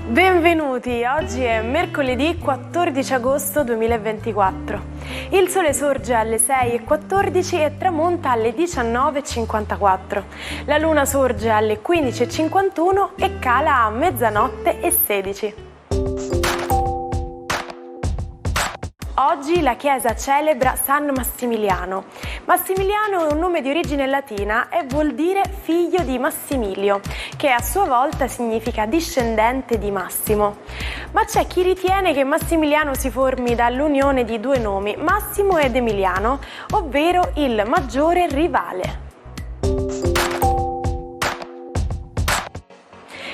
Benvenuti, oggi è mercoledì 14 agosto 2024. Il sole sorge alle 6:14 e tramonta alle 19:54. La luna sorge alle 15:51 e cala a mezzanotte e 16. Oggi la Chiesa celebra San Massimiliano. Massimiliano è un nome di origine latina e vuol dire figlio di Massimilio, che a sua volta significa discendente di Massimo. Ma c'è chi ritiene che Massimiliano si formi dall'unione di due nomi, Massimo ed Emiliano, ovvero il maggiore rivale.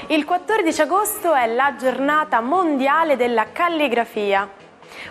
Il 14 agosto è la giornata mondiale della calligrafia.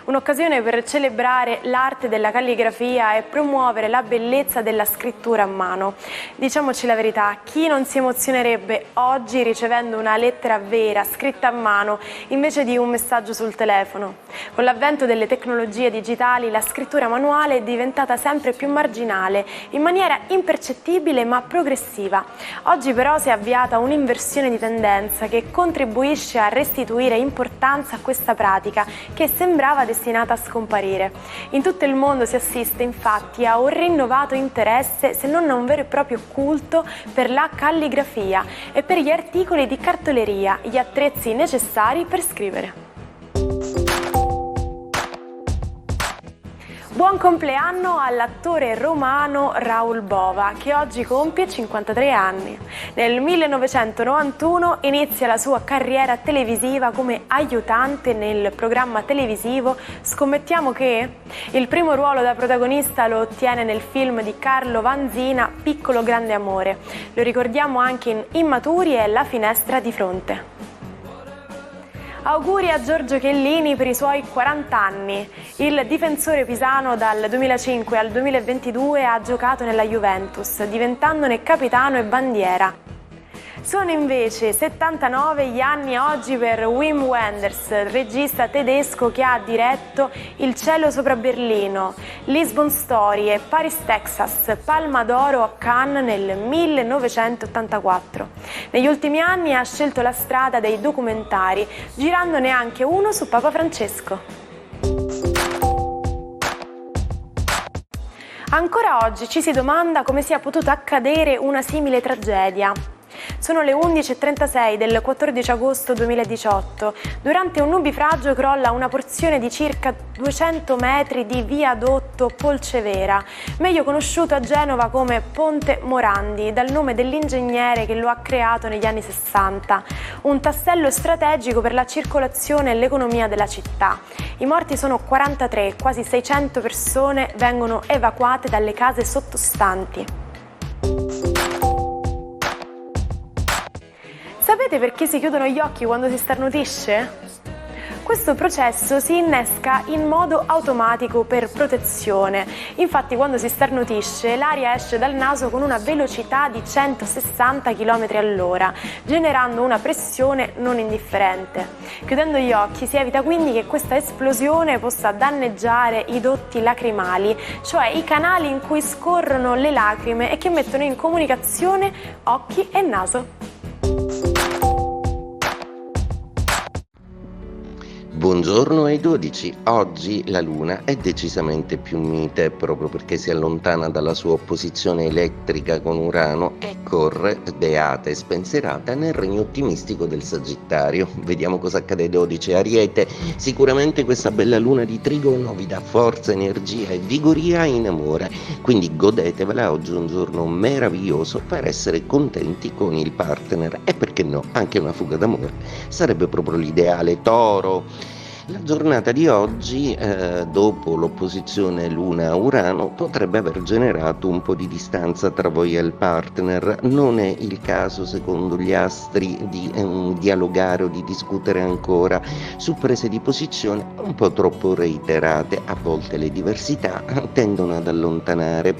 Un'occasione per celebrare l'arte della calligrafia e promuovere la bellezza della scrittura a mano. Diciamoci la verità, chi non si emozionerebbe oggi ricevendo una lettera vera, scritta a mano, invece di un messaggio sul telefono? Con l'avvento delle tecnologie digitali, la scrittura manuale è diventata sempre più marginale, in maniera impercettibile ma progressiva. Oggi però si è avviata un'inversione di tendenza che contribuisce a restituire importanza a questa pratica che sembrava destinata a scomparire. In tutto il mondo si assiste infatti a un rinnovato interesse, se non a un vero e proprio culto, per la calligrafia e per gli articoli di cartoleria, gli attrezzi necessari per scrivere. Buon compleanno all'attore romano Raoul Bova, che oggi compie 53 anni. Nel 1991 inizia la sua carriera televisiva come aiutante nel programma televisivo Scommettiamo che? Il primo ruolo da protagonista lo ottiene nel film di Carlo Vanzina Piccolo grande amore. Lo ricordiamo anche in Immaturi e La finestra di fronte. Auguri a Giorgio Chiellini per i suoi 40 anni. Il difensore pisano dal 2005 al 2022 ha giocato nella Juventus, diventandone capitano e bandiera. Sono invece 79 gli anni oggi per Wim Wenders, regista tedesco che ha diretto Il cielo sopra Berlino, Lisbon Story e Paris, Texas, Palma d'Oro a Cannes nel 1984. Negli ultimi anni ha scelto la strada dei documentari, girandone anche uno su Papa Francesco. Ancora oggi ci si domanda come sia potuta accadere una simile tragedia. Sono le 11:36 del 14 agosto 2018. Durante un nubifragio crolla una porzione di circa 200 metri di viadotto Polcevera, meglio conosciuto a Genova come Ponte Morandi, dal nome dell'ingegnere che lo ha creato negli anni 60. Un tassello strategico per la circolazione e l'economia della città. I morti sono 43, quasi 600 persone vengono evacuate dalle case sottostanti. Sapete perché si chiudono gli occhi quando si starnutisce? Questo processo si innesca in modo automatico per protezione. Infatti quando si starnutisce l'aria esce dal naso con una velocità di 160 km/h, generando una pressione non indifferente. Chiudendo gli occhi si evita quindi che questa esplosione possa danneggiare i dotti lacrimali, cioè i canali in cui scorrono le lacrime e che mettono in comunicazione occhi e naso. Buongiorno ai 12. Oggi la Luna è decisamente più mite proprio perché si allontana dalla sua opposizione elettrica con Urano e corre beata e spensierata nel regno ottimistico del Sagittario. Vediamo cosa accade ai 12. Ariete, sicuramente questa bella Luna di Trigono vi dà forza, energia e vigoria in amore, quindi godetevela. Oggi è un giorno meraviglioso per essere contenti con il partner e perché no, anche una fuga d'amore sarebbe proprio l'ideale. Toro, la giornata di oggi, dopo l'opposizione Luna-Urano, potrebbe aver generato un po' di distanza tra voi e il partner. Non è il caso, secondo gli astri, di dialogare o di discutere ancora su prese di posizione un po' troppo reiterate. A volte le diversità tendono ad allontanare.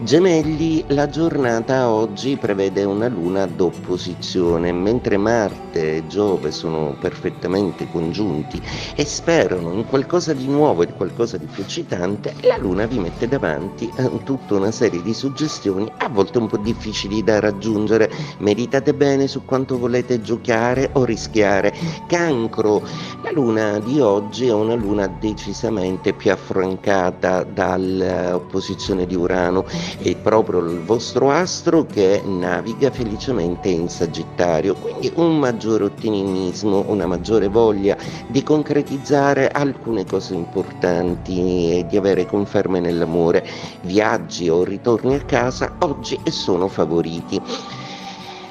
Gemelli, la giornata oggi prevede una luna d'opposizione, mentre Marte e Giove sono perfettamente congiunti e sperano in qualcosa di nuovo e qualcosa di più eccitante, la luna vi mette davanti tutta una serie di suggestioni, a volte un po' difficili da raggiungere. Meditate bene su quanto volete giocare o rischiare. Cancro, la luna di oggi è una luna decisamente più affrancata dall'opposizione di Urano. È proprio il vostro astro che naviga felicemente in Sagittario, quindi un maggiore ottimismo, una maggiore voglia di concretizzare alcune cose importanti e di avere conferme nell'amore. Viaggi o ritorni a casa oggi sono favoriti.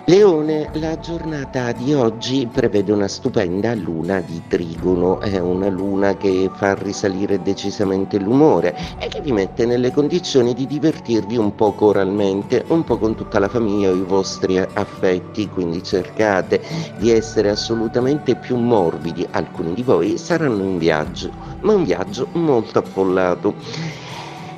Leone, la giornata di oggi prevede una stupenda luna di trigono, è una luna che fa risalire decisamente l'umore e che vi mette nelle condizioni di divertirvi un po' coralmente, un po' con tutta la famiglia o i vostri affetti, quindi cercate di essere assolutamente più morbidi. Alcuni di voi saranno in viaggio, ma un viaggio molto affollato.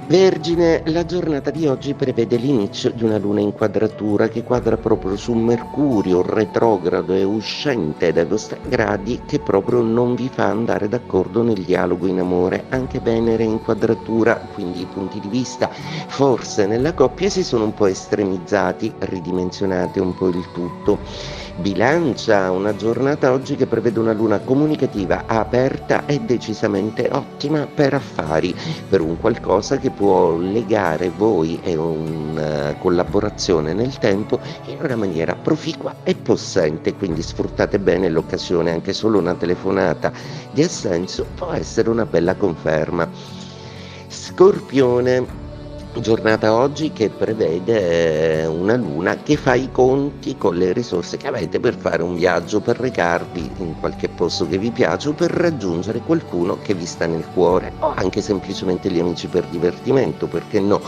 Vergine, la giornata di oggi prevede l'inizio di una luna in quadratura che quadra proprio su Mercurio retrogrado e uscente dai vostri gradi, che proprio non vi fa andare d'accordo nel dialogo in amore. Anche Venere in quadratura, quindi i punti di vista forse nella coppia si sono un po' estremizzati, ridimensionate un po' il tutto. Bilancia, una giornata oggi che prevede una luna comunicativa aperta e decisamente ottima per affari, per un qualcosa che può legare voi e una collaborazione nel tempo in una maniera proficua e possente, quindi sfruttate bene l'occasione, anche solo una telefonata di assenso può essere una bella conferma. Scorpione, giornata oggi che prevede una luna che fa i conti con le risorse che avete per fare un viaggio, per recarvi in qualche posto che vi piace o per raggiungere qualcuno che vi sta nel cuore, o anche semplicemente gli amici per divertimento, perché no?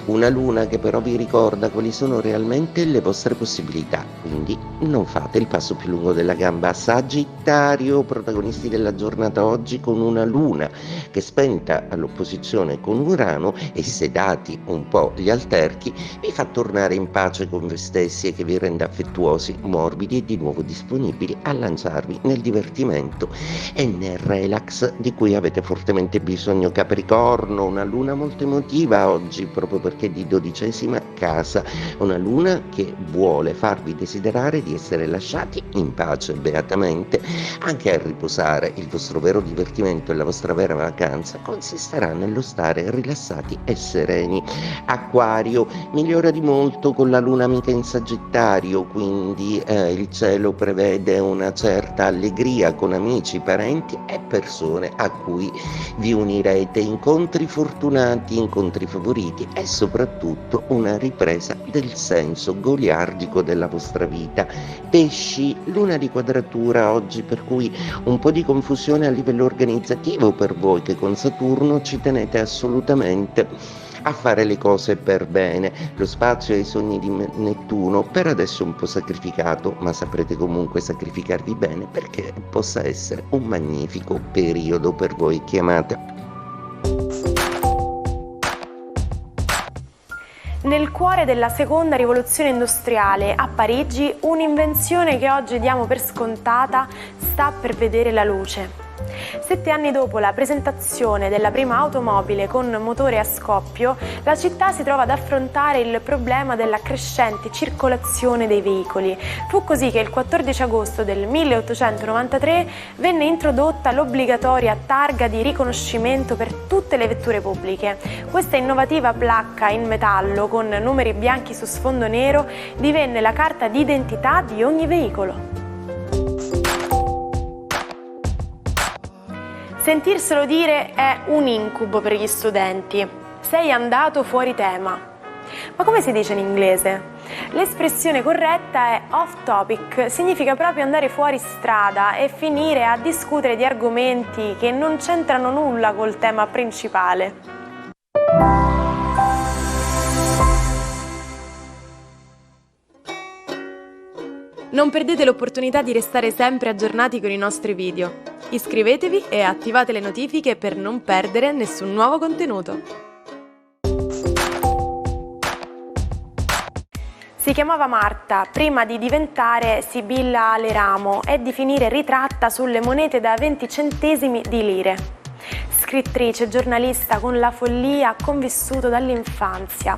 Una luna che però vi ricorda quali sono realmente le vostre possibilità, quindi non fate il passo più lungo della gamba. Sagittario, protagonisti della giornata oggi con una luna che spenta all'opposizione con Urano e sedati un po' gli alterchi, vi fa tornare in pace con voi stessi e che vi rende affettuosi, morbidi e di nuovo disponibili a lanciarvi nel divertimento e nel relax di cui avete fortemente bisogno. Capricorno, una luna molto emotiva oggi proprio perché è di 12ª casa, una luna che vuole farvi desiderare di essere lasciati in pace beatamente, anche a riposare. Il vostro vero divertimento e la vostra vera vacanza consisterà nello stare rilassati e sereni. Acquario, migliora di molto con la luna amica in Sagittario, quindi il cielo prevede una certa allegria con amici, parenti e persone a cui vi unirete, incontri fortunati, incontri favoriti e soprattutto una ripresa del senso goliardico della vostra vita. Pesci, luna di quadratura oggi, per cui un po' di confusione a livello organizzativo per voi che con Saturno ci tenete assolutamente a fare le cose per bene. Lo spazio ai sogni di Nettuno per adesso è un po' sacrificato, ma saprete comunque sacrificarvi bene perché possa essere un magnifico periodo per voi che amate. Nel cuore della seconda rivoluzione industriale, a Parigi, un'invenzione che oggi diamo per scontata sta per vedere la luce. 7 anni dopo la presentazione della prima automobile con motore a scoppio, la città si trova ad affrontare il problema della crescente circolazione dei veicoli. Fu così che il 14 agosto del 1893 venne introdotta l'obbligatoria targa di riconoscimento per tutte le vetture pubbliche. Questa innovativa placca in metallo con numeri bianchi su sfondo nero divenne la carta d'identità di ogni veicolo. Sentirselo dire è un incubo per gli studenti. Sei andato fuori tema. Ma come si dice in inglese? L'espressione corretta è off topic, significa proprio andare fuori strada e finire a discutere di argomenti che non c'entrano nulla col tema principale. Non perdete l'opportunità di restare sempre aggiornati con i nostri video. Iscrivetevi e attivate le notifiche per non perdere nessun nuovo contenuto. Si chiamava Marta prima di diventare Sibilla Aleramo e di finire ritratta sulle monete da 20 centesimi di lire. Scrittrice, giornalista con la follia convissuto dall'infanzia.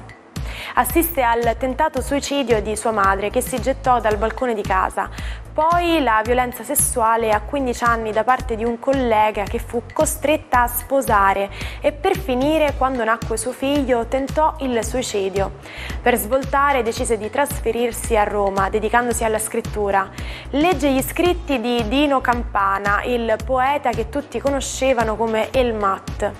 Assiste al tentato suicidio di sua madre che si gettò dal balcone di casa, poi la violenza sessuale a 15 anni da parte di un collega che fu costretta a sposare e per finire, quando nacque suo figlio, tentò il suicidio. Per svoltare decise di trasferirsi a Roma, dedicandosi alla scrittura. Legge gli scritti di Dino Campana, il poeta che tutti conoscevano come El Mat.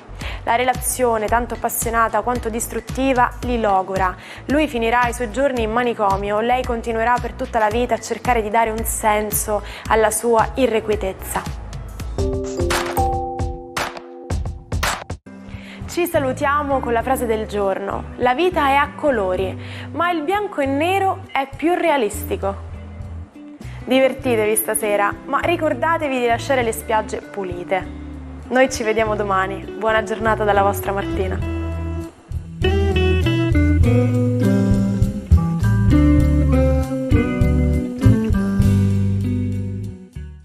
La relazione, tanto appassionata quanto distruttiva, li logora. Lui finirà i suoi giorni in manicomio, lei continuerà per tutta la vita a cercare di dare un senso alla sua irrequietezza. Ci salutiamo con la frase del giorno. La vita è a colori, ma il bianco e nero è più realistico. Divertitevi stasera, ma ricordatevi di lasciare le spiagge pulite. Noi ci vediamo domani. Buona giornata dalla vostra Martina.